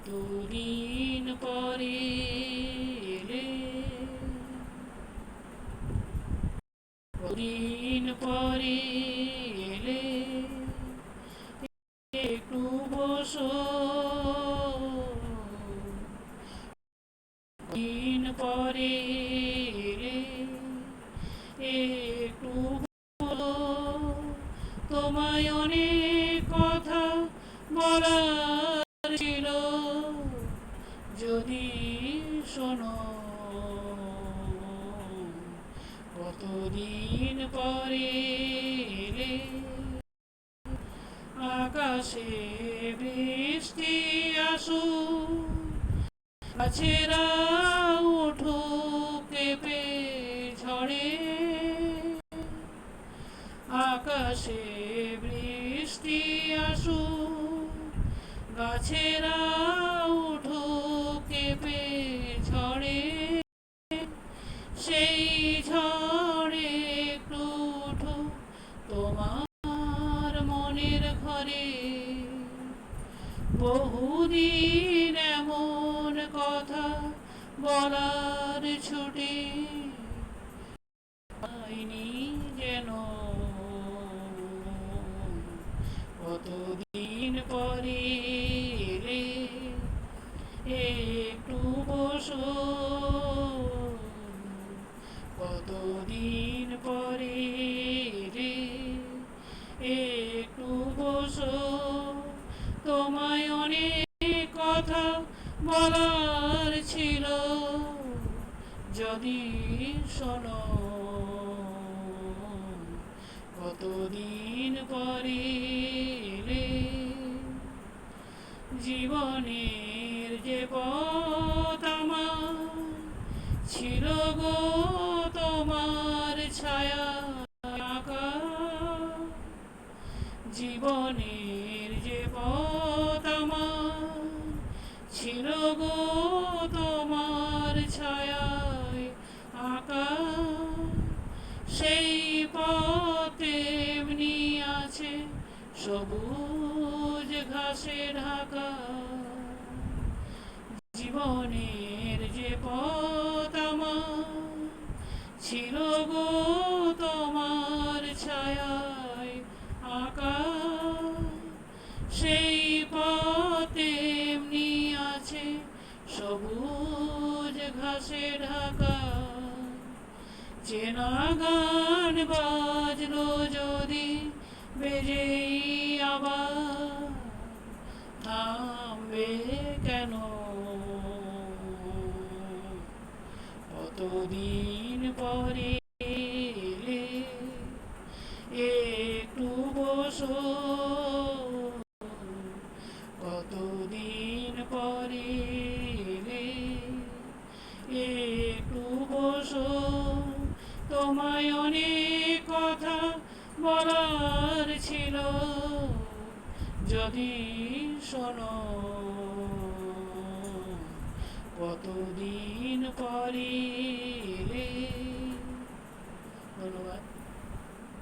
কতদিন পরে এলে, কতদিন পরে এলে, একটু বসো, দিন পরে এলে, একটু বলো, তোমায় অনেক কথা বলার ছিল, যদি শোনো, কতদিন পরে এলে, আকাশে বৃষ্টি আসুক, গাছেরা উঠুক কেঁপে ঝড়ে, আকাশে বৃষ্টি আসুক, গাছেরা উঠুক কেঁপে ঝড়ে, সেই ঝড়ে একটু উঠুক তোমার মনের ঘরে, বহুদিন এমন কথা বলার ছুটি পাইনি যেন, কতদিন পরে এলে, একটু বসো, কতদিন পরে এলে, একটু বসো, তোমায় অনেক কথা বলার ছিল, যদি শোনো, কতদিন পরে এলে, জীবনের যে পথ আমার ছিল গো তোমার ছায়া আঁকা, জীবনের যে পথ আমার ছিল গো তোমার ছায়ায় আঁকা, সেই পথে এমনি আছে সবুজ ঘাসে ঢাকা, জীবনের যে পথ আমার ছিল গো তোমার ছায়ায় আঁকা, সেই পথে এমনি আছে সবুজ ঘাসে ঢাকা, চেনা গান বাজলো যদি বেজেই আবার, থামবে কেন, কতদিন পরে এলে, একটু বসো, কতদিন পরে এলে, একটু বসো, তোমায় অনেক কথা বলার ছিল, যদি শোনো, কতদিন পরে এলে। ধন্যবাদ।